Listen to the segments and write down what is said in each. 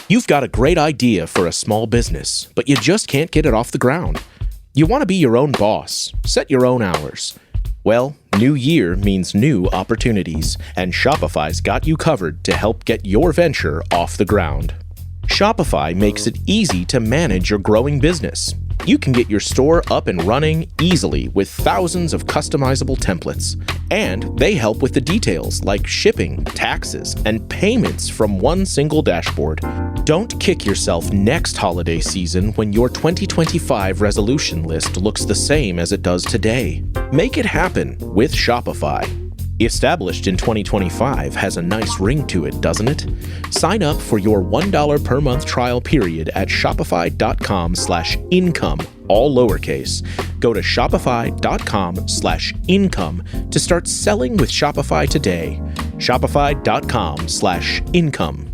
You've got a great idea for a small business, but you just can't get it off the ground. You want to be your own boss, set your own hours. Well, new year means new opportunities, and Shopify's got you covered to help get your venture off the ground. Shopify makes it easy to manage your growing business. You can get your store up and running easily with thousands of customizable templates. And they help with the details like shipping, taxes, and payments from one single dashboard. Don't kick yourself next holiday season when your 2025 resolution list looks the same as it does today. Make it happen with Shopify. Established in 2025 has a nice ring to it, doesn't it? Sign up for your $1 per month trial period at shopify.com/income, all lowercase. Go to shopify.com/income to start selling with Shopify today. Shopify.com/income.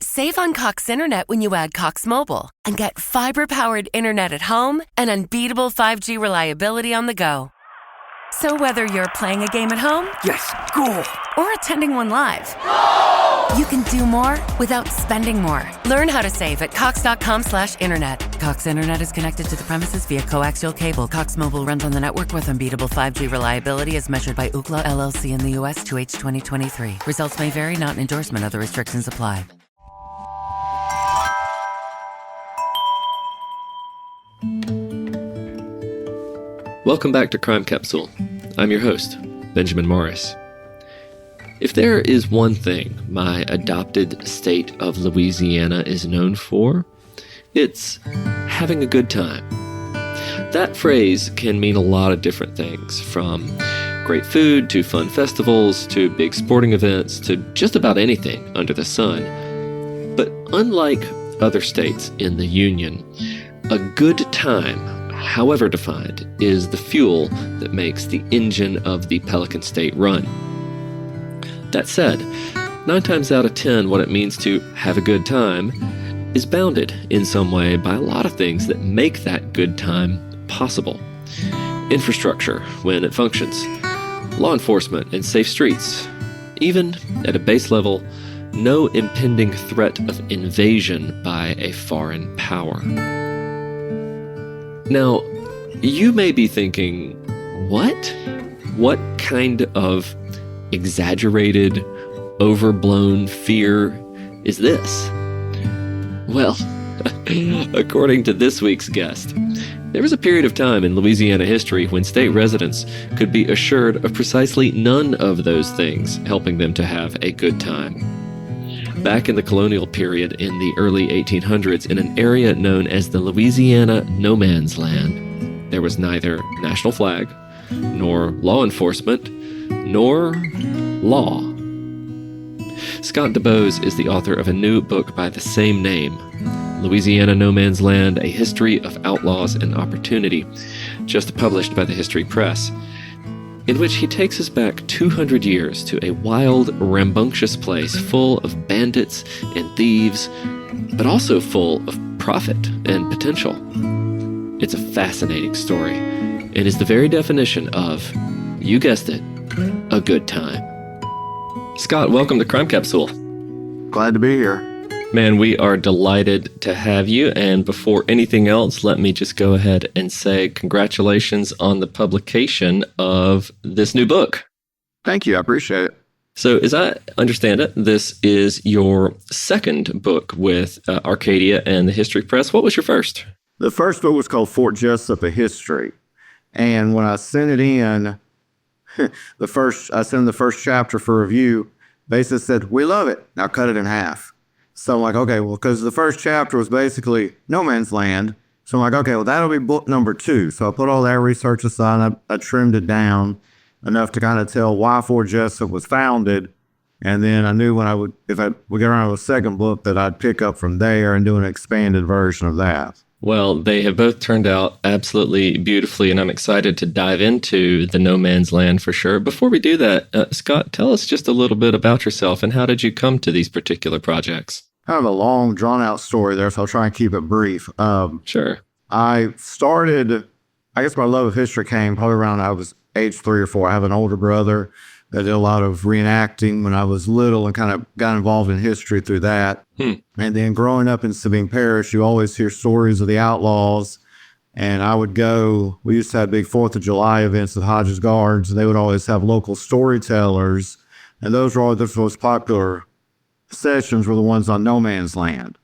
Save on Cox Internet when you add Cox Mobile and get fiber-powered internet at home and unbeatable 5G reliability on the go. So whether you're playing a game at home, yes, goal, or attending one live, you can do more without spending more. Learn how to save at cox.com/internet. Cox Internet is connected to the premises via coaxial cable. Cox Mobile runs on the network with unbeatable 5G reliability as measured by Ookla LLC in the U.S. 2H 2023. Results may vary, not an endorsement. Other restrictions apply. Welcome back to Crime Capsule. I'm your host, Benjamin Morris. If there is one thing my adopted state of Louisiana is known for, it's having a good time. That phrase can mean a lot of different things, from great food to fun festivals to big sporting events to just about anything under the sun. But unlike other states in the Union, a good time, however defined, is the fuel that makes the engine of the Pelican State run. That said, 9 times out of 10, what it means to have a good time is bounded in some way by a lot of things that make that good time possible. Infrastructure, when it functions, law enforcement and safe streets, even at a base level, no impending threat of invasion by a foreign power. Now, you may be thinking, what? What kind of exaggerated, overblown fear is this? Well, according to this week's guest, there was a period of time in Louisiana history when state residents could be assured of precisely none of those things, helping them to have a good time. Back in the colonial period in the early 1800s, in an area known as the Louisiana No Man's Land, there was neither national flag, nor law enforcement, nor law. Scott DeBose is the author of a new book by the same name, Louisiana No Man's Land, A History of Outlaws and Opportunity, just published by the History Press, in which he takes us back 200 years to a wild, rambunctious place full of bandits and thieves, but also full of profit and potential. It's a fascinating story, and is the very definition of, you guessed it, a good time. Scott, welcome to Crime Capsule. Glad to be here. Man, we are delighted to have you, and before anything else, let me just go ahead and say congratulations on the publication of this new book. Thank you, I appreciate it. So as I understand it, this is your second book with Arcadia and the History Press. What was your first? The first book was called Fort Jessup, A History. And when I sent it in, I sent in the first chapter for review, basically said, we love it, now cut it in half. So I'm like, okay, well, because the first chapter was basically no man's land. So I'm like, okay, well, that'll be book number 2. So I put all that research aside, I trimmed it down enough to kind of tell why Fort Jessup was founded. And then I knew if I would get around to a second book, that I'd pick up from there and do an expanded version of that. Well, they have both turned out absolutely beautifully, and I'm excited to dive into the No Man's Land for sure. Before we do that, Scott, tell us just a little bit about yourself and how did you come to these particular projects? Kind of a long, drawn-out story there, so I'll try and keep it brief. Sure. I guess my love of history came probably around I was age 3 or 4. I have an older brother. I did a lot of reenacting when I was little and kind of got involved in history through that. And then growing up in Sabine Parish, you always hear stories of the outlaws. And I would go, we used to have big 4th of July events at Hodges Guards, and they would always have local storytellers. And those were always the most popular sessions were the ones on no man's land.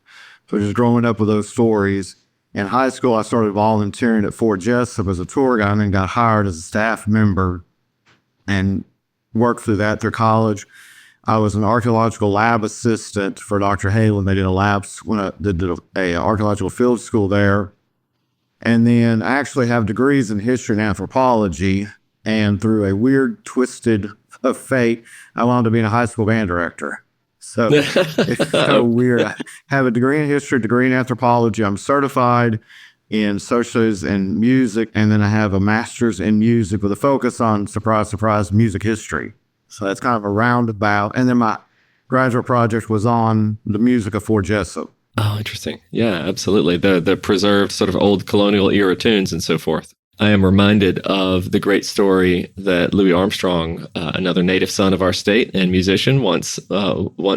So just growing up with those stories. In high school, I started volunteering at Fort Jessup as a tour guide and then got hired as a staff member and worked through that through college. I was an archaeological lab assistant for Dr. Halen. They did a lab when I did a archaeological field school there. And then I actually have degrees in history and anthropology. And through a weird, twisted of fate, I wound up being a high school band director. So it's so weird. I have a degree in history, degree in anthropology. I'm certified in socials and music. And then I have a master's in music with a focus on, surprise, surprise, music history. So that's kind of a roundabout. And then my graduate project was on the music of Fort Jesup. Oh, interesting. Yeah, absolutely. The preserved sort of old colonial era tunes and so forth. I am reminded of the great story that Louis Armstrong, another native son of our state and musician, once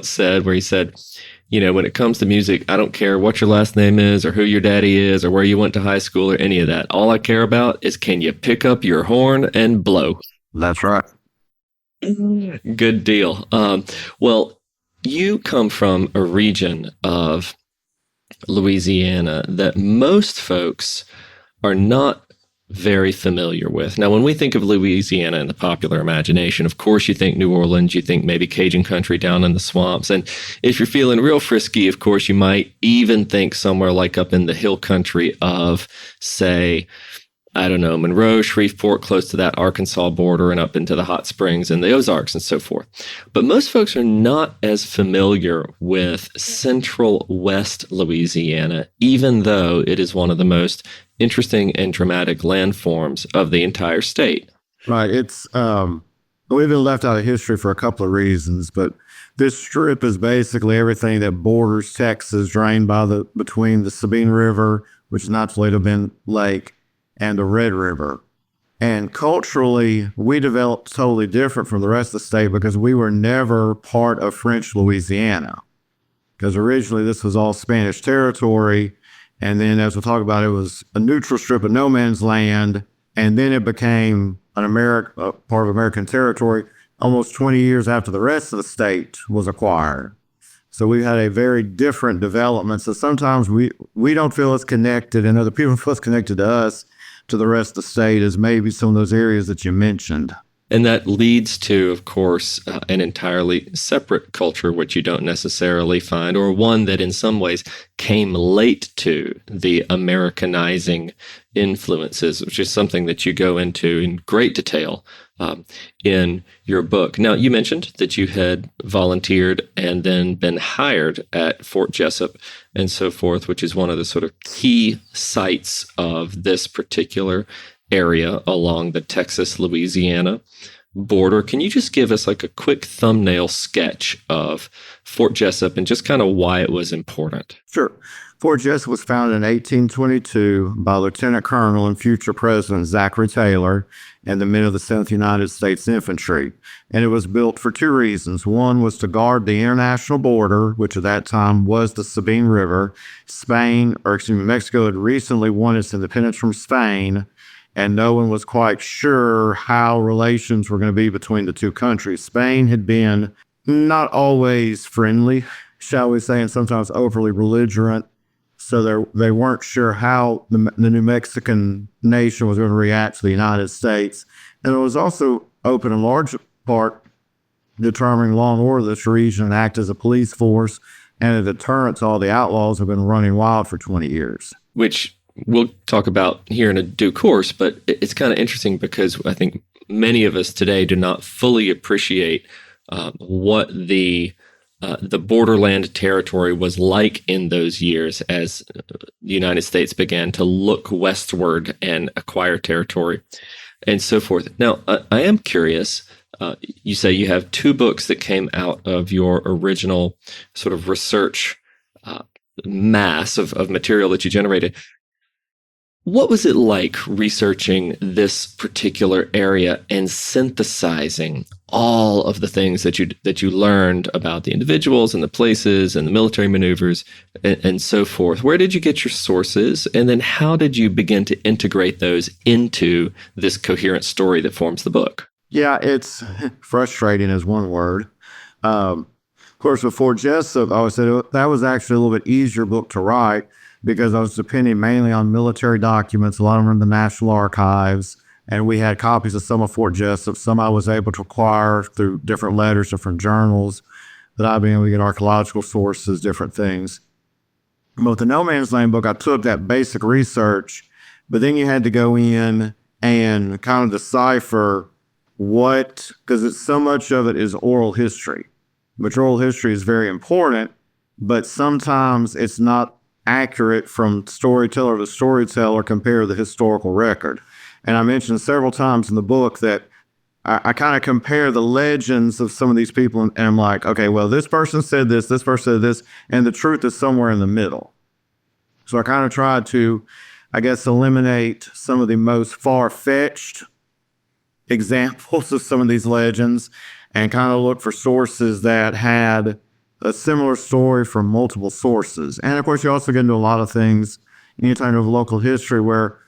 said, where he said, you know, when it comes to music, I don't care what your last name is or who your daddy is or where you went to high school or any of that. All I care about is, can you pick up your horn and blow? That's right. Good deal. Well, you come from a region of Louisiana that most folks are not very familiar with. Now, when we think of Louisiana in the popular imagination, of course, you think New Orleans, you think maybe Cajun country down in the swamps. And if you're feeling real frisky, of course, you might even think somewhere like up in the hill country of, say, I don't know, Monroe, Shreveport, close to that Arkansas border and up into the hot springs and the Ozarks and so forth. But most folks are not as familiar with central West Louisiana, even though it is one of the most interesting and dramatic landforms of the entire state. Right. It's we've been left out of history for a couple of reasons, but this strip is basically everything that borders Texas, drained by between the Sabine River, which is not later been lake, and the Red River. And culturally, we developed totally different from the rest of the state because we were never part of French Louisiana. Because originally this was all Spanish territory. And then as we'll talk about, it was a neutral strip of no man's land. And then it became part of American territory almost 20 years after the rest of the state was acquired. So we had a very different development. So sometimes we don't feel as connected and other people feel as connected to us, to the rest of the state, as maybe some of those areas that you mentioned. And that leads to, of course, an entirely separate culture, which you don't necessarily find, or one that in some ways came late to the Americanizing influences, which is something that you go into in great detail in your book. Now, you mentioned that you had volunteered and then been hired at Fort Jesup and so forth, which is one of the sort of key sites of this particular area along the Texas-Louisiana border. Can you just give us like a quick thumbnail sketch of Fort Jesup and just kind of why it was important? Sure. Fort Jesup was founded in 1822 by Lieutenant Colonel and future President Zachary Taylor and the men of the 7th United States Infantry. And it was built for two reasons. One was to guard the international border, which at that time was the Sabine River. Mexico had recently won its independence from Spain, and no one was quite sure how relations were going to be between the two countries. Spain had been not always friendly, shall we say, and sometimes overly belligerent. So they weren't sure how the New Mexican nation was going to react to the United States. And it was also open in large part determining law and order of this region and act as a police force and a deterrent to all the outlaws who have been running wild for 20 years. Which we'll talk about here in a due course, but it's kind of interesting because I think many of us today do not fully appreciate what the borderland territory was like in those years as the United States began to look westward and acquire territory and so forth. Now, I am curious. You say you have two books that came out of your original sort of research mass of material that you generated. What was it like researching this particular area and synthesizing all of the things that you learned about the individuals and the places and the military maneuvers and so forth? Where did you get your sources? And then how did you begin to integrate those into this coherent story that forms the book? Yeah, it's frustrating is one word. Of course, with Fort Jesup, I would say that was actually a little bit easier book to write because I was depending mainly on military documents. A lot of them in the National Archives, and we had copies of some of Fort Jesup. Some I was able to acquire through different letters, different journals that I've been able to get archaeological sources, different things. But with the No Man's Land book, I took that basic research, but then you had to go in and kind of decipher because it's so much of it is oral history, which oral history is very important, but sometimes it's not accurate from storyteller to storyteller compared to the historical record. And I mentioned several times in the book that I kind of compare the legends of some of these people, and I'm like, okay, well, this person said this person said this, and the truth is somewhere in the middle. So I kind of tried to, I guess, eliminate some of the most far-fetched examples of some of these legends and kind of look for sources that had a similar story from multiple sources. And of course, you also get into a lot of things anytime of local history where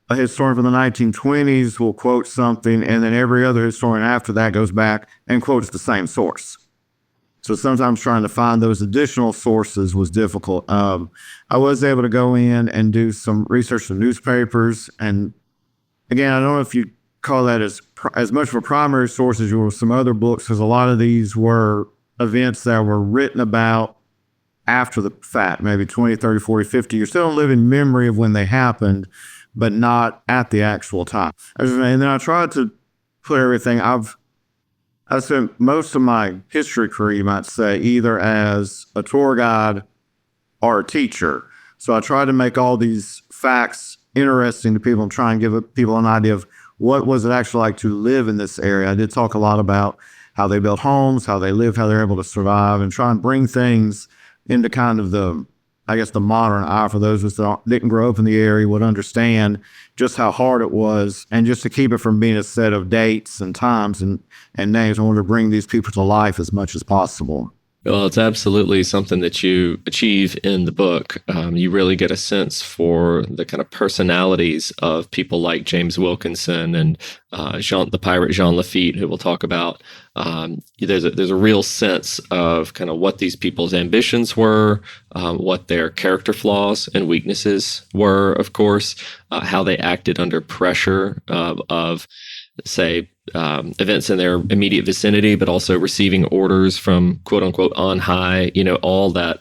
a historian from the 1920s will quote something, and then every other historian after that goes back and quotes the same source. So sometimes trying to find those additional sources was difficult. I was able to go in and do some research in newspapers. And again, I don't know if you call that as much of a primary source as you were some other books, because a lot of these were events that were written about after the fact, maybe 20, 30, 40, 50 years. Still live in memory of when they happened, but not at the actual time. And then I tried to put everything. I've spent most of my history career, you might say, either as a tour guide or a teacher. So I tried to make all these facts interesting to people and try and give people an idea of what was it actually like to live in this area. I did talk a lot about how they built homes, how they lived, how they're able to survive, and try and bring things into kind of the modern eye for those of us that didn't grow up in the area would understand just how hard it was, and just to keep it from being a set of dates and times and names. I wanted to bring these people to life as much as possible. Well, it's absolutely something that you achieve in the book. You really get a sense for the kind of personalities of people like James Wilkinson and the pirate Jean Lafitte, who we'll talk about. There's a real sense of kind of what these people's ambitions were, what their character flaws and weaknesses were, of course, how they acted under pressure of say, events in their immediate vicinity, but also receiving orders from quote unquote on high. All that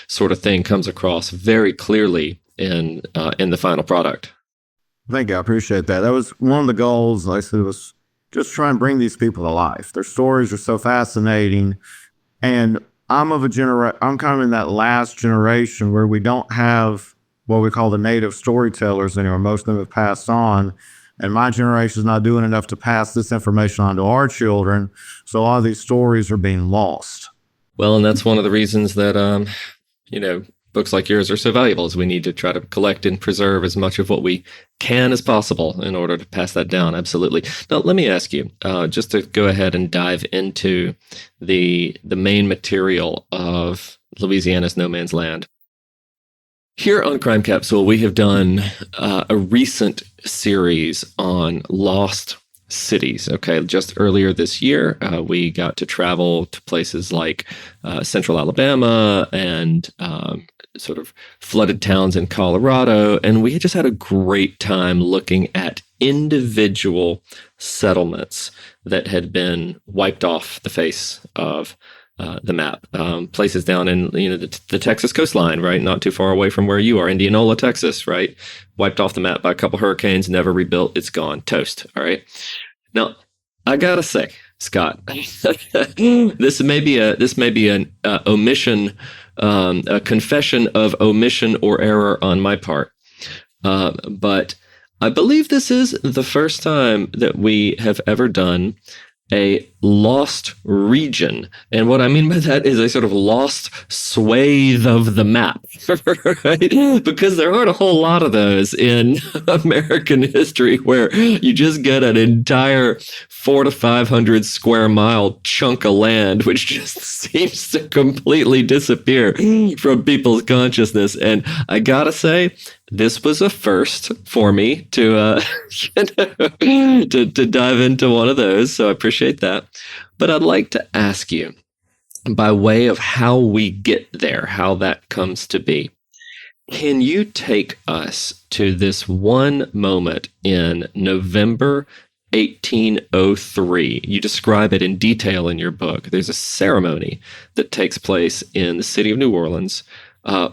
sort of thing comes across very clearly in the final product. Thank you. I appreciate that. That was one of the goals. Like I said, was just try and bring these people to life. Their stories are so fascinating. And I'm kind of in that last generation where we don't have what we call the native storytellers anymore. Most of them have passed on. And my generation is not doing enough to pass this information on to our children. So a lot of these stories are being lost. Well, and that's one of the reasons that, books like yours are so valuable, is we need to try to collect and preserve as much of what we can as possible in order to pass that down. Absolutely. Now, let me ask you, just to go ahead and dive into the main material of Louisiana's No Man's Land. Here on Crime Capsule, we have done a recent series on lost cities. Okay, just earlier this year, we got to travel to places like central Alabama and sort of flooded towns in Colorado, and we just had a great time looking at individual settlements that had been wiped off the face of the map. Places down in the Texas coastline, right? Not too far away from where you are, Indianola, Texas, right? Wiped off the map by a couple hurricanes, never rebuilt. It's gone, toast. All right. Now, I gotta say, Scott, this may be an omission, a confession of omission or error on my part, but I believe this is the first time that we have ever done a lost region. And what I mean by that is a sort of lost swathe of the map, right? Because there aren't a whole lot of those in American history where you just get an entire 400 to 500 square mile chunk of land, which just seems to completely disappear from people's consciousness. And I gotta say, this was a first for me to to dive into one of those. So I appreciate that. But I'd like to ask you, by way of how we get there, how that comes to be, can you take us to this one moment in November 1803? You describe it in detail in your book. There's a ceremony that takes place in the city of New Orleans,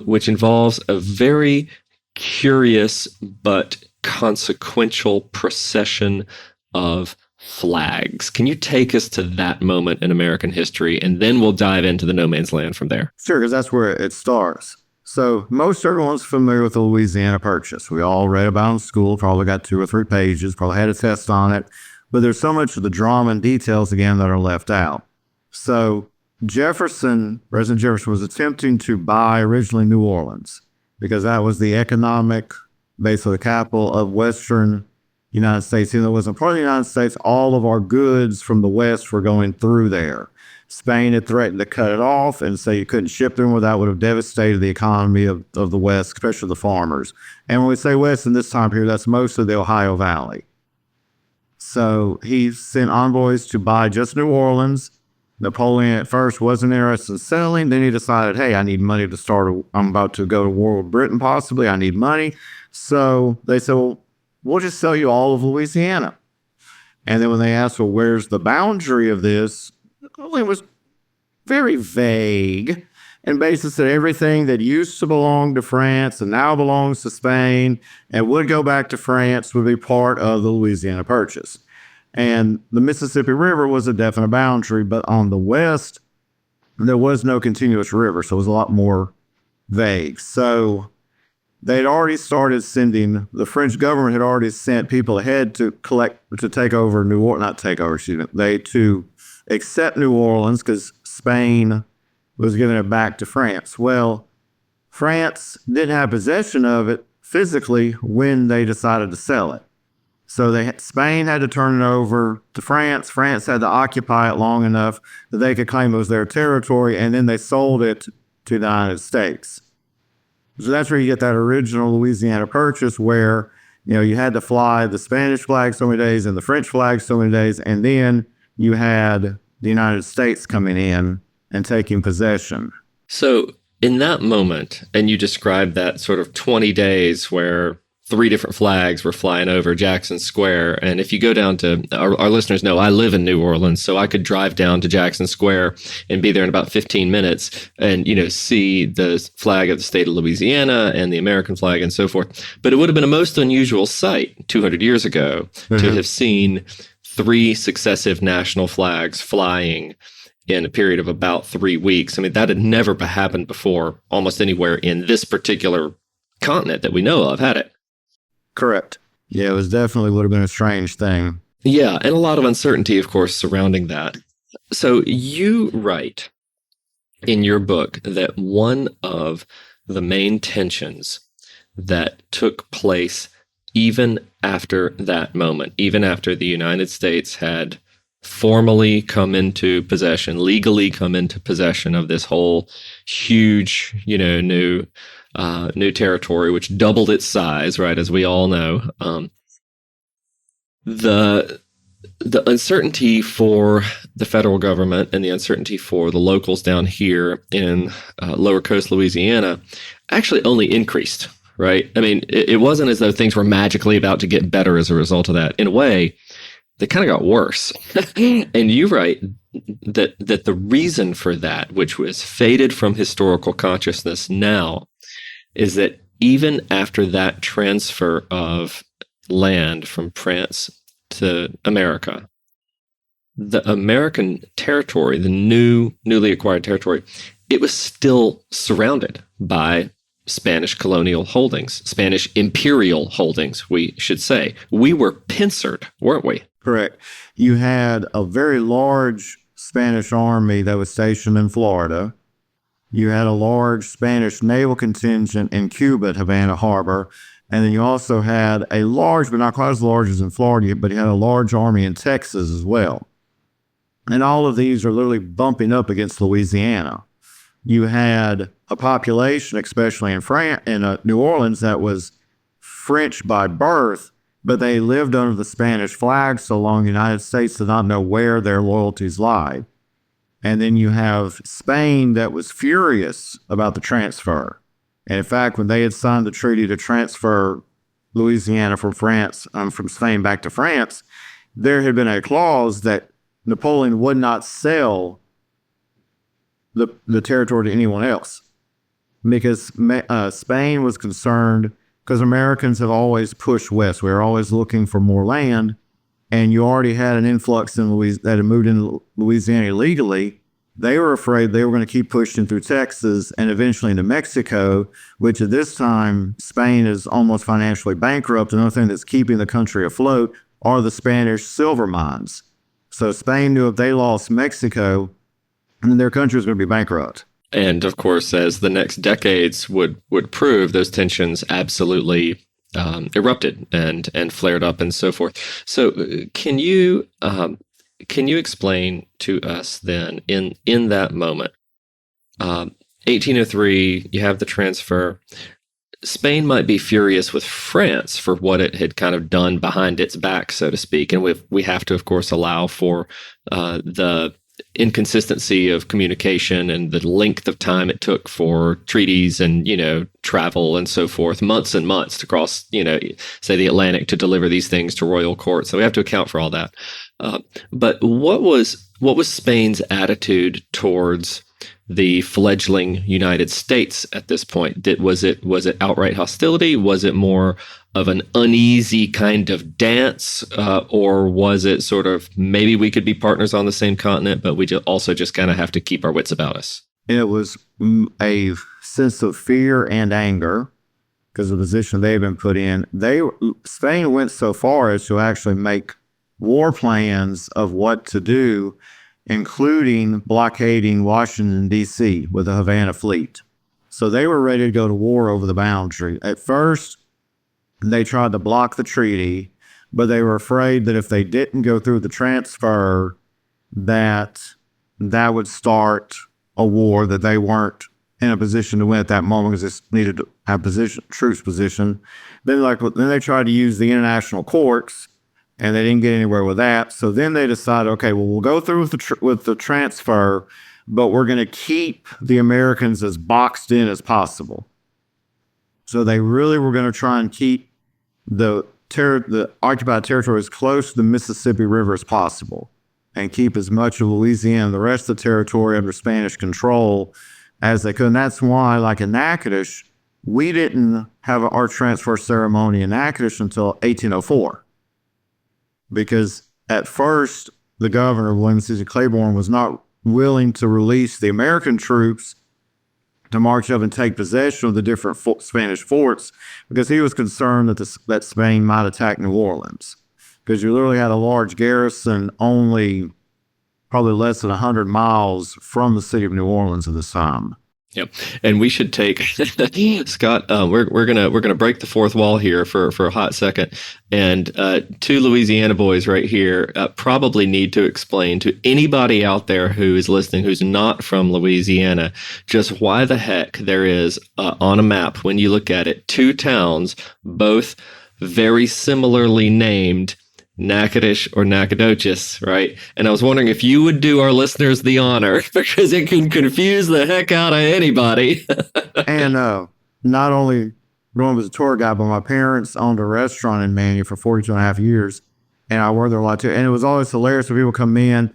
which involves a very curious but consequential procession of flags. Can you take us to that moment in American history, and then we'll dive into the no man's land from there? Sure, because that's where it starts. So most everyone's familiar with the Louisiana Purchase. We all read about it in school, probably got 2 or 3 pages, probably had a test on it. But there's so much of the drama and details, again, that are left out. So President Jefferson was attempting to buy originally New Orleans, because that was the economic base of the capital of Western United States. Even though it wasn't part of the United States, all of our goods from the West were going through there. Spain had threatened to cut it off and say you couldn't ship them, that would have devastated the economy of the West, especially the farmers. And when we say West in this time period, that's most of the Ohio Valley. So he sent envoys to buy just New Orleans. Napoleon at first wasn't interested in selling. Then he decided, hey, I need money to start. I'm about to go to war with Britain, possibly. I need money. So they said, well, we'll just sell you all of Louisiana. And then when they asked, well, where's the boundary of this? Well, it was very vague, and basically said everything that used to belong to France and now belongs to Spain and would go back to France would be part of the Louisiana Purchase. And the Mississippi River was a definite boundary, but on the west, there was no continuous river, so it was a lot more vague. So they'd already started sending, the French government had already sent people ahead to take over New Orleans, not take over, to accept New Orleans, because Spain was giving it back to France. Well, France didn't have possession of it physically when they decided to sell it. So Spain had to turn it over to France. France had to occupy it long enough that they could claim it was their territory, and then they sold it to the United States. So that's where you get that original Louisiana Purchase, where you had to fly the Spanish flag so many days and the French flag so many days, and then you had the United States coming in and taking possession. So in that moment, and you described that sort of 20 days where 3 different flags were flying over Jackson Square. And if you go down to, our listeners know I live in New Orleans, so I could drive down to Jackson Square and be there in about 15 minutes and, see the flag of the state of Louisiana and the American flag and so forth. But it would have been a most unusual sight 200 years ago to have seen 3 successive national flags flying in a period of about 3 weeks. I mean, that had never happened before almost anywhere in this particular continent that we know of, had it? Correct. Yeah, it would have been a strange thing. Yeah, and a lot of uncertainty, of course, surrounding that. So you write in your book that one of the main tensions that took place even after that moment, even after the United States had formally come into possession, legally come into possession of this whole huge, new territory, which doubled its size, right, as we all know. The uncertainty for the federal government and the uncertainty for the locals down here in lower coast Louisiana actually only increased, right? I mean, it wasn't as though things were magically about to get better as a result of that. In a way, they kind of got worse. And you write that the reason for that, which was faded from historical consciousness now, is that even after that transfer of land from France to America, the American territory, the newly acquired territory, it was still surrounded by Spanish colonial holdings, Spanish imperial holdings, we should say. We were pincered, weren't we? Correct. You had a very large Spanish army that was stationed in Florida. You had a large Spanish naval contingent in Cuba at Havana Harbor. And then you also had a large, but not quite as large as in Florida, but you had a large army in Texas as well. And all of these are literally bumping up against Louisiana. You had a population, especially in New Orleans, that was French by birth, but they lived under the Spanish flag so long the United States did not know where their loyalties lied. And then you have Spain that was furious about the transfer. And in fact, when they had signed the treaty to transfer Louisiana from Spain back to France, there had been a clause that Napoleon would not sell the territory to anyone else, because Spain was concerned, because Americans have always pushed west. We were always looking for more land, and you already had an influx in that had moved into Louisiana illegally. They were afraid they were going to keep pushing through Texas and eventually into Mexico, which at this time, Spain is almost financially bankrupt. Another thing that's keeping the country afloat are the Spanish silver mines. So Spain knew if they lost Mexico, then their country was going to be bankrupt. And of course, as the next decades would prove, those tensions absolutely erupted and flared up and so forth. So can you explain to us then in that moment, 1803, you have the transfer. Spain might be furious with France for what it had kind of done behind its back, so to speak. And we have to, of course, allow for the inconsistency of communication and the length of time it took for treaties and, travel and so forth, months and months to cross, say the Atlantic to deliver these things to royal court. So we have to account for all that. But what was Spain's attitude towards the fledgling United States at this point? Was it outright hostility? Was it more of an uneasy kind of dance, or was it sort of maybe we could be partners on the same continent, but we also just kind of have to keep our wits about us? It was a sense of fear and anger because of the position they've been put in. Spain went so far as to actually make war plans of what to do, including blockading Washington, D.C. with the Havana fleet. So they were ready to go to war over the boundary. At first, they tried to block the treaty, but they were afraid that if they didn't go through the transfer, that would start a war that they weren't in a position to win at that moment because they needed to have troops position. Then they tried to use the international courts, and they didn't get anywhere with that. So then they decided, okay, well, we'll go through with the transfer, but we're going to keep the Americans as boxed in as possible. So they really were going to try and keep the occupied territory as close to the Mississippi River as possible and keep as much of Louisiana and the rest of the territory under Spanish control as they could. And that's why, like in Natchitoches, we didn't have our transfer ceremony in Natchitoches until 1804. Because at first, the governor, William C. Claiborne, was not willing to release the American troops to march up and take possession of the different Spanish forts because he was concerned that Spain might attack New Orleans. Because you literally had a large garrison only probably less than 100 miles from the city of New Orleans at this time. Yep, and we should take Scott. We're gonna break the fourth wall here for a hot second, and two Louisiana boys right here probably need to explain to anybody out there who is listening who's not from Louisiana just why the heck there is on a map when you look at it 2 towns, both very similarly named, Natchitoches or Nacogdoches, right? And I was wondering if you would do our listeners the honor, because it can confuse the heck out of anybody. And not only going as a tour guide, but my parents owned a restaurant in Manny for 42 and a half years, and I worked there a lot too. And it was always hilarious when people come in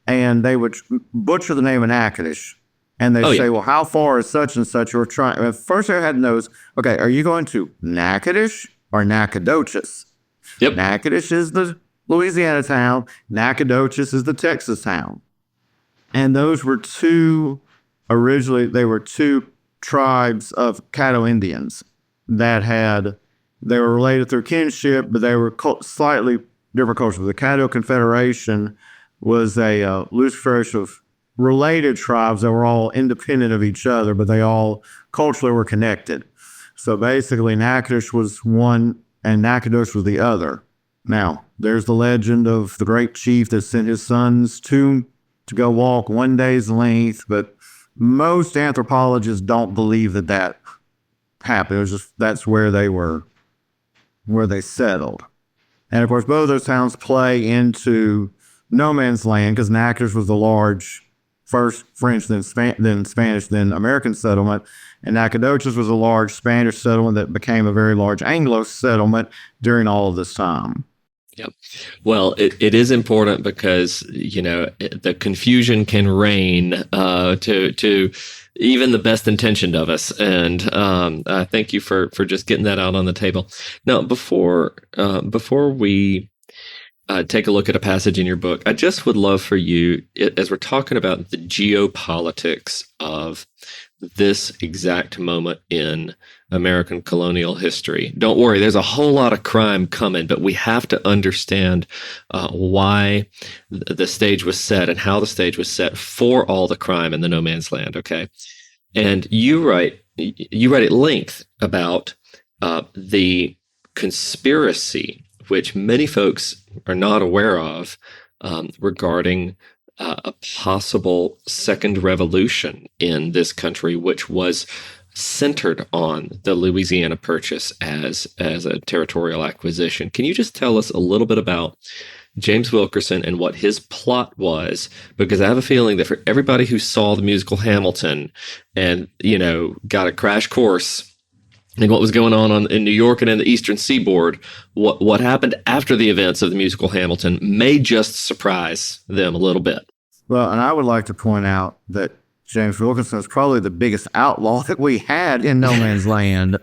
and they would butcher the name of Natchitoches. And they say, well, how far is such and such? We're trying. At first, I had to know, okay, are you going to Natchitoches or Nacogdoches? Yep. Natchitoches is the Louisiana town. Nacogdoches is the Texas town. And those were originally, they were 2 tribes of Caddo Indians they were related through kinship, but they were slightly different cultures. The Caddo Confederation was a loose federation of related tribes that were all independent of each other, but they all culturally were connected. So basically, Natchitoches was one and Nacogdoches was the other. Now, there's the legend of the great chief that sent his sons to go walk one day's length, but most anthropologists don't believe that happened. It was just that's where they settled. And of course, both of those towns play into no man's land because Natchitoches was the large first French, then Spanish, then American settlement. And Nacogdoches was a large Spanish settlement that became a very large Anglo settlement during all of this time. Yep. Well, it is important because, the confusion can reign to even the best intentioned of us. And thank you for just getting that out on the table. Now, before we take a look at a passage in your book, I just would love for you, as we're talking about the geopolitics of this exact moment in American colonial history. Don't worry, there's a whole lot of crime coming, but we have to understand why the stage was set and how the stage was set for all the crime in the no man's land, okay? And you write at length about the conspiracy, which many folks are not aware of, regarding a possible second revolution in this country, which was centered on the Louisiana Purchase as a territorial acquisition. Can you just tell us a little bit about James Wilkerson and what his plot was? Because I have a feeling that for everybody who saw the musical Hamilton and, got a crash course in what was going on in New York and in the Eastern Seaboard, what happened after the events of the musical Hamilton may just surprise them a little bit. Well, and I would like to point out that James Wilkerson is probably the biggest outlaw that we had in no man's land.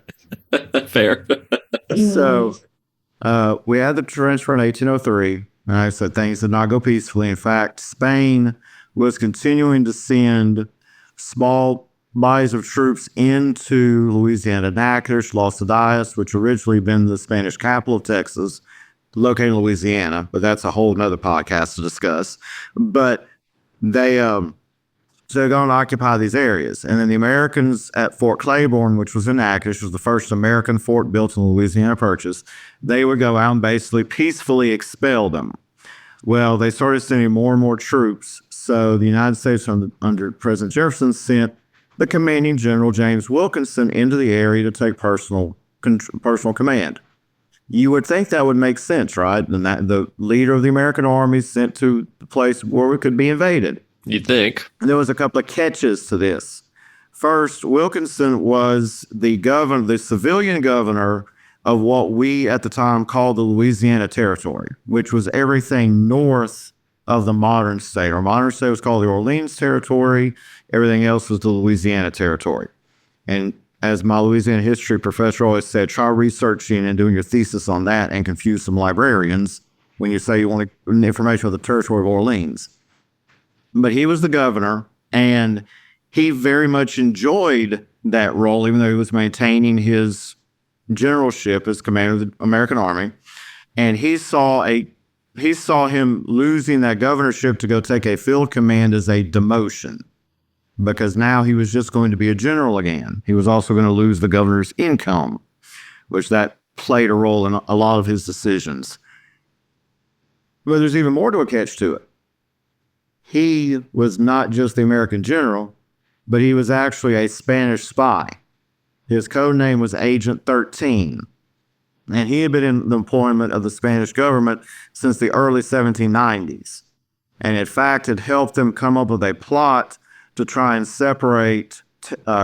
Fair. So we had the transfer in 1803, and I said things did not go peacefully. In fact, Spain was continuing to send small bodies of troops into Louisiana. Natchitoches, Las Adias, which originally had been the Spanish capital of Texas, located in Louisiana, but that's a whole nother podcast to discuss. But so they're going to occupy these areas. And then the Americans at Fort Claiborne, which was in Natchitoches, was the first American fort built in the Louisiana Purchase, they would go out and basically peacefully expel them. Well, they started sending more and more troops. So the United States under President Jefferson sent the commanding general, James Wilkinson, into the area to take personal command. You would think that would make sense, right? And that the leader of the American army sent to the place where it could be invaded. You'd think. There was a couple of catches to this. First, Wilkinson was the civilian governor of what we at the time called the Louisiana Territory, which was everything north of the modern state. Our modern state was called the Orleans Territory. Everything else was the Louisiana Territory. And as my Louisiana history professor always said, try researching and doing your thesis on that and confuse some librarians when you say you want information on the territory of Orleans. But he was the governor, and he very much enjoyed that role, even though he was maintaining his generalship as commander of the American Army. And he saw him losing that governorship to go take a field command as a demotion, because now he was just going to be a general again. He was also going to lose the governor's income, which that played a role in a lot of his decisions. But there's even more to a catch to it. He was not just the American general, but he was actually a Spanish spy. His code name was Agent 13, and he had been in the employment of the Spanish government since the early 1790s, and in fact had helped them come up with a plot to try and separate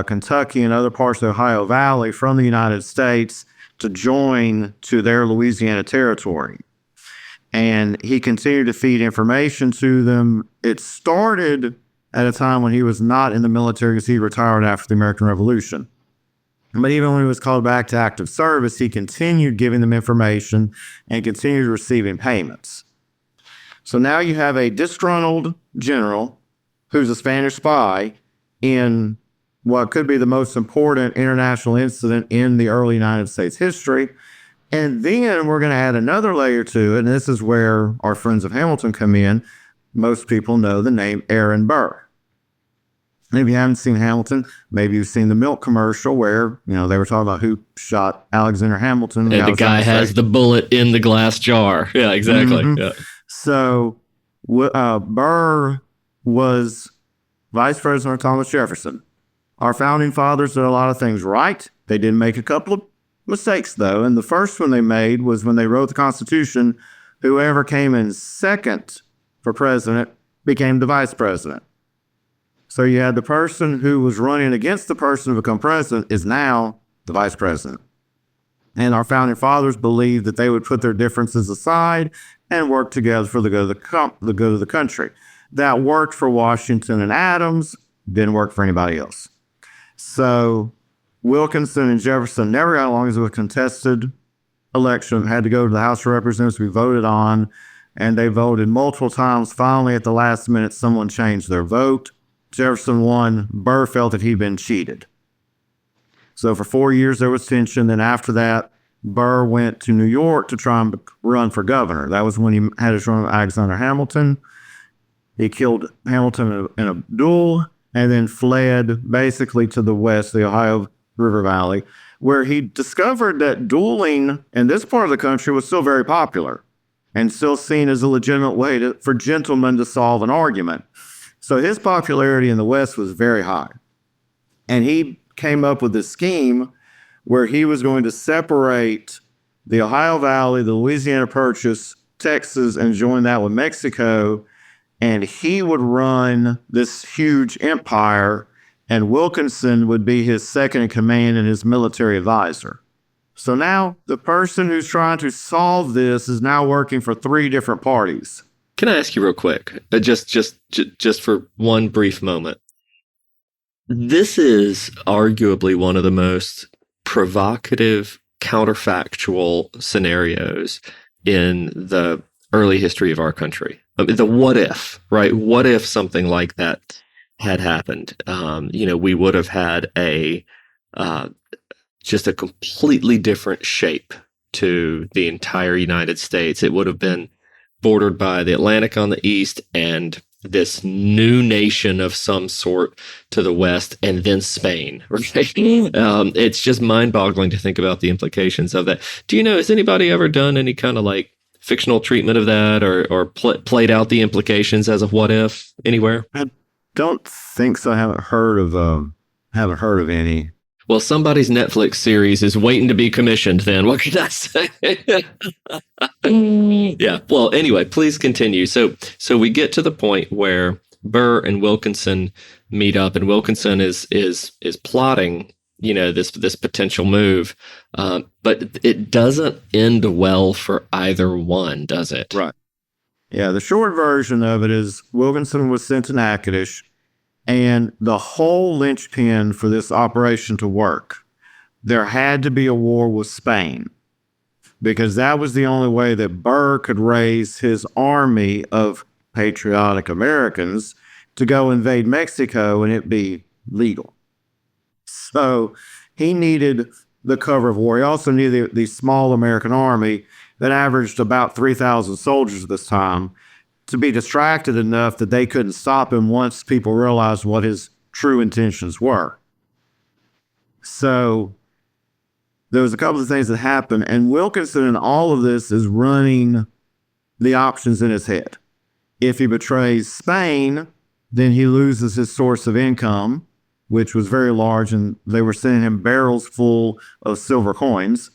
Kentucky and other parts of the Ohio Valley from the United States to join to their Louisiana Territory. And he continued to feed information to them. It started at a time when he was not in the military because he retired after the American Revolution. But even when he was called back to active service, he continued giving them information and continued receiving payments. So now you have a disgruntled general who's a Spanish spy in what could be the most important international incident in the early United States history. And then we're going to add another layer to it, and this is where our friends of Hamilton come in. Most people know the name Aaron Burr. And if you haven't seen Hamilton, maybe you've seen the milk commercial where, they were talking about who shot Alexander Hamilton. And the guy has the bullet in the glass jar. Yeah, exactly. Mm-hmm. Yeah. So Burr was Vice President of Thomas Jefferson. Our founding fathers did a lot of things right. They did make a couple of mistakes, though. And the first one they made was when they wrote the Constitution, whoever came in second for president became the vice president. So you had the person who was running against the person to become president is now the vice president. And our founding fathers believed that they would put their differences aside and work together for the good of the country. That worked for Washington and Adams, didn't work for anybody else. So Wilkinson and Jefferson never got along. As a contested election, had to go to the House of Representatives to be voted on, and they voted multiple times. Finally, at the last minute, someone changed their vote. Jefferson won. Burr felt that he'd been cheated. So for 4 years, there was tension. Then after that, Burr went to New York to try and run for governor. That was when he had his run with Alexander Hamilton. He killed Hamilton in a duel and then fled basically to the west, the Ohio River Valley, where he discovered that dueling in this part of the country was still very popular and still seen as a legitimate way for gentlemen to solve an argument. So his popularity in the West was very high. And he came up with this scheme where he was going to separate the Ohio Valley, the Louisiana Purchase, Texas, and join that with Mexico. And he would run this huge empire, and Wilkinson would be his second in command and his military advisor. So now the person who's trying to solve this is now working for 3 different parties. Can I ask you real quick, just for one brief moment? This is arguably one of the most provocative, counterfactual scenarios in the early history of our country. I mean, the what if, right? What if something like that had happened? We would have had just a completely different shape to the entire United States. It would have been bordered by the Atlantic on the east and this new nation of some sort to the west, and then Spain. Right? It's just mind-boggling to think about the implications of that. Do you know, has anybody ever done any kind of like fictional treatment of that, or played out the implications as a what if anywhere? I don't think so. I haven't heard of any. Well, somebody's Netflix series is waiting to be commissioned then. What can I say? Yeah. Well, anyway, please continue. So we get to the point where Burr and Wilkinson meet up, and Wilkinson is plotting, this potential move. But it doesn't end well for either one, does it? Right. Yeah. The short version of it is Wilkinson was sent to Natchitoches. And the whole linchpin for this operation to work, there had to be a war with Spain, because that was the only way that Burr could raise his army of patriotic Americans to go invade Mexico and it be legal. So he needed the cover of war. He also needed the small American army that averaged about 3,000 soldiers at this time, to be distracted enough that they couldn't stop him once people realized what his true intentions were. So there was a couple of things that happened, and Wilkinson in all of this is running the options in his head. If he betrays Spain, then he loses his source of income, which was very large, and they were sending him barrels full of silver coins.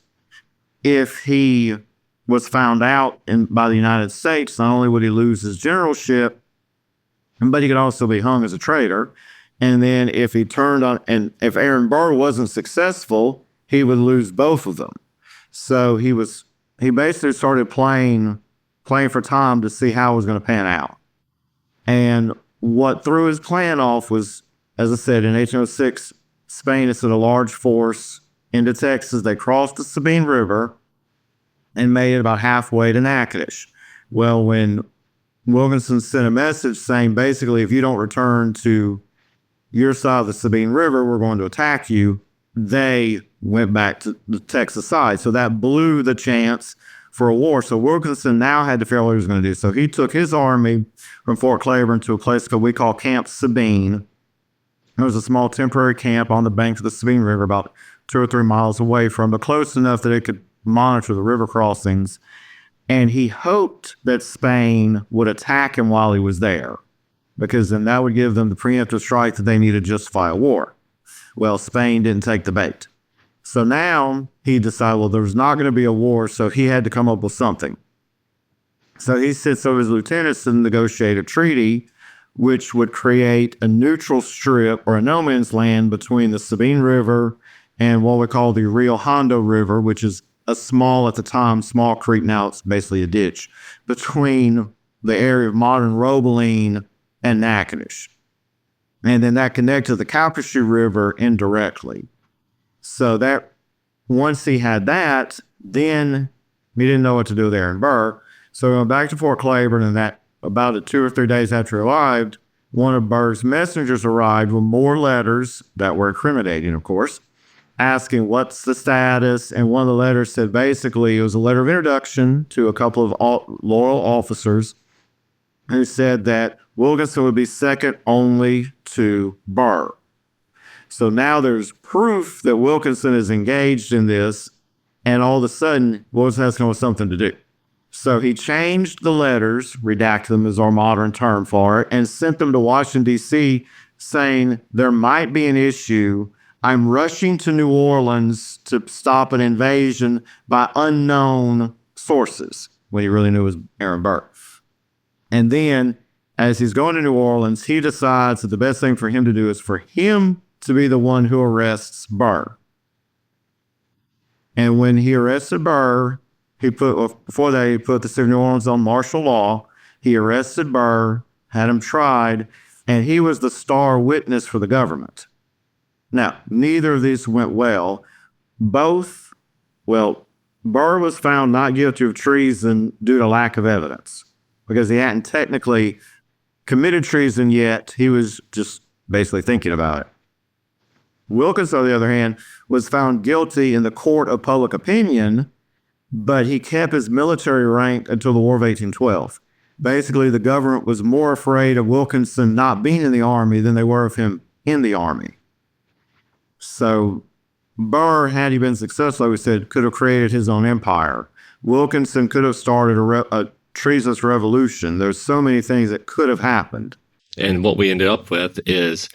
If he was found out by the United States, not only would he lose his generalship, but he could also be hung as a traitor. And then if he turned on, and if Aaron Burr wasn't successful, he would lose both of them. So he basically started playing for time to see how it was going to pan out. And what threw his plan off was, as I said, in 1806, Spain had sent a large force into Texas. They crossed the Sabine River and made it about halfway to Natchitoches. Well, when Wilkinson sent a message saying, basically, if you don't return to your side of the Sabine River, we're going to attack you, they went back to the Texas side. So that blew the chance for a war. So Wilkinson now had to figure out what he was going to do. So he took his army from Fort Claiborne to a place we call Camp Sabine. It was a small temporary camp on the banks of the Sabine River, about 2 or 3 miles away from, but close enough that it could monitor the river crossings. And he hoped that Spain would attack him while he was there, because then that would give them the preemptive strike that they needed to justify a war. Well, Spain didn't take the bait. So now he decided, well, there was not going to be a war, so he had to come up with something. So he sits over his lieutenants to negotiate a treaty which would create a neutral strip or a no man's land between the Sabine River and what we call the Rio Hondo River, which is a small creek. Now it's basically a ditch between the area of modern Robeline and Natchitoches. And then that connected to the Calcasieu River indirectly. So that once he had that, then he didn't know what to do with Aaron Burr. So he went back to Fort Claiborne, and that about 2 or 3 days after he arrived, one of Burr's messengers arrived with more letters that were incriminating, of course, asking what's the status. And one of the letters said basically it was a letter of introduction to a couple of loyal officers who said that Wilkinson would be second only to Burr. So now there's proof that Wilkinson is engaged in this, and all of a sudden, Wilkinson has to come with something to do. So he changed the letters, redacted them is our modern term for it, and sent them to Washington, D.C., saying there might be an issue. I'm rushing to New Orleans to stop an invasion by unknown sources, when he really knew it was Aaron Burr. And then, as he's going to New Orleans, he decides that the best thing for him to do is for him to be the one who arrests Burr. And when he arrested Burr, before that, he put the city of New Orleans on martial law. He arrested Burr, had him tried, and he was the star witness for the government. Now, neither of these went well. Burr was found not guilty of treason due to lack of evidence, because he hadn't technically committed treason yet. He was just basically thinking about it. Wilkinson, on the other hand, was found guilty in the court of public opinion, but he kept his military rank until the War of 1812. Basically, the government was more afraid of Wilkinson not being in the army than they were of him in the army. So Burr, had he been successful, like we said, could have created his own empire. Wilkinson could have started a treasonous revolution. There's so many things that could have happened. And what we ended up with is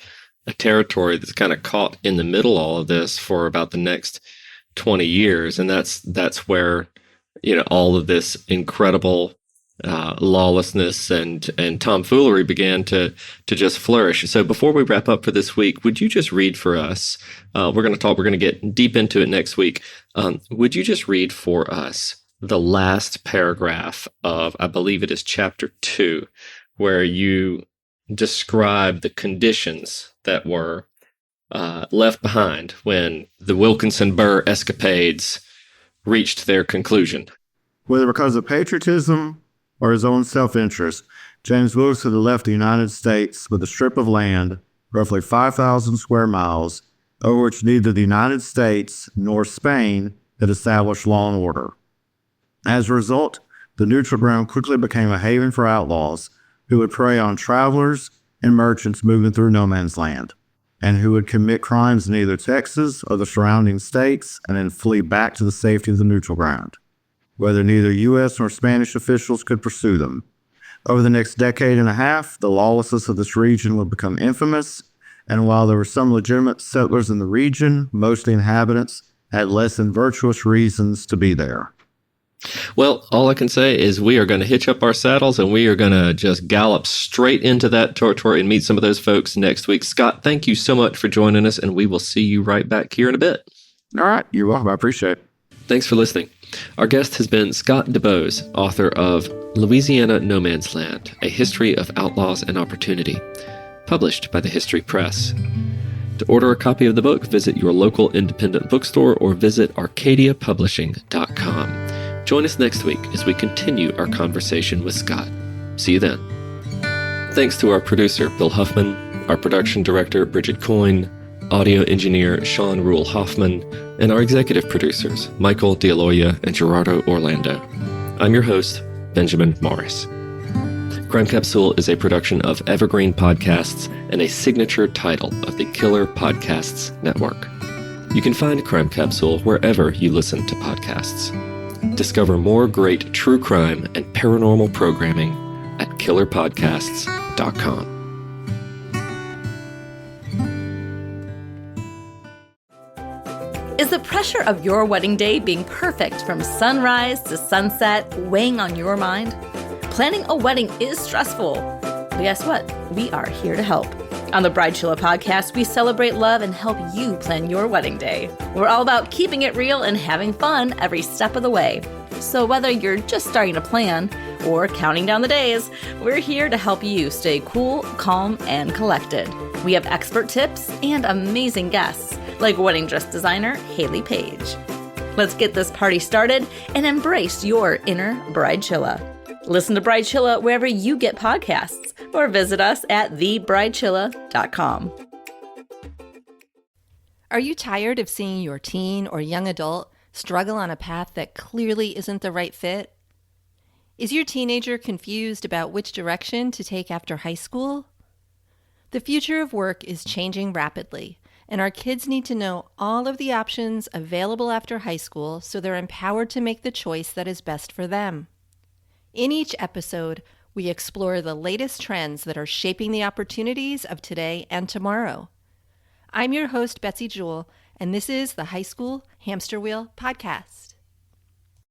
a territory that's kind of caught in the middle of all of this for about the next 20 years. And that's where, all of this incredible lawlessness and tomfoolery began to just flourish. So before we wrap up for this week, would you just read for us? We're going to get deep into it next week. Would you just read for us the last paragraph of, I believe it is chapter 2, where you describe the conditions that were left behind when the Wilkinson-Burr escapades reached their conclusion? Whether because of patriotism or his own self-interest, James Wilkinson had left the United States with a strip of land, roughly 5,000 square miles, over which neither the United States nor Spain had established law and order. As a result, the neutral ground quickly became a haven for outlaws who would prey on travelers and merchants moving through no man's land, and who would commit crimes in either Texas or the surrounding states and then flee back to the safety of the neutral ground, whether neither U.S. nor Spanish officials could pursue them. Over the next decade and a half, the lawlessness of this region would become infamous, and while there were some legitimate settlers in the region, most of the inhabitants had less than virtuous reasons to be there. Well, all I can say is we are going to hitch up our saddles and we are going to just gallop straight into that territory and meet some of those folks next week. Scott, thank you so much for joining us, and we will see you right back here in a bit. All right. You're welcome. I appreciate it. Thanks for listening. Our guest has been Scott DeBose, author of Louisiana No Man's Land, A History of Outlaws and Opportunity, published by the History Press. To order a copy of the book, visit your local independent bookstore or visit arcadiapublishing.com. Join us next week as we continue our conversation with Scott. See you then. Thanks to our producer, Bill Huffman, our production director, Bridget Coyne, audio engineer Sean Rule Huffman, and our executive producers, Michael D'Aloia and Gerardo Orlando. I'm your host, Benjamin Morris. Crime Capsule is a production of Evergreen Podcasts and a signature title of the Killer Podcasts Network. You can find Crime Capsule wherever you listen to podcasts. Discover more great true crime and paranormal programming at killerpodcasts.com. Is the pressure of your wedding day being perfect from sunrise to sunset weighing on your mind? Planning a wedding is stressful. But guess what? We are here to help. On the Bridezilla podcast, we celebrate love and help you plan your wedding day. We're all about keeping it real and having fun every step of the way. So whether you're just starting to plan or counting down the days, we're here to help you stay cool, calm, and collected. We have expert tips and amazing guests like wedding dress designer Haley Page. Let's get this party started and embrace your inner Bridezilla. Listen to Bridezilla wherever you get podcasts or visit us at thebridezilla.com. Are you tired of seeing your teen or young adult struggle on a path that clearly isn't the right fit? Is your teenager confused about which direction to take after high school? The future of work is changing rapidly, and our kids need to know all of the options available after high school so they're empowered to make the choice that is best for them. In each episode, we explore the latest trends that are shaping the opportunities of today and tomorrow. I'm your host, Betsy Jewell, and this is the High School Hamster Wheel Podcast.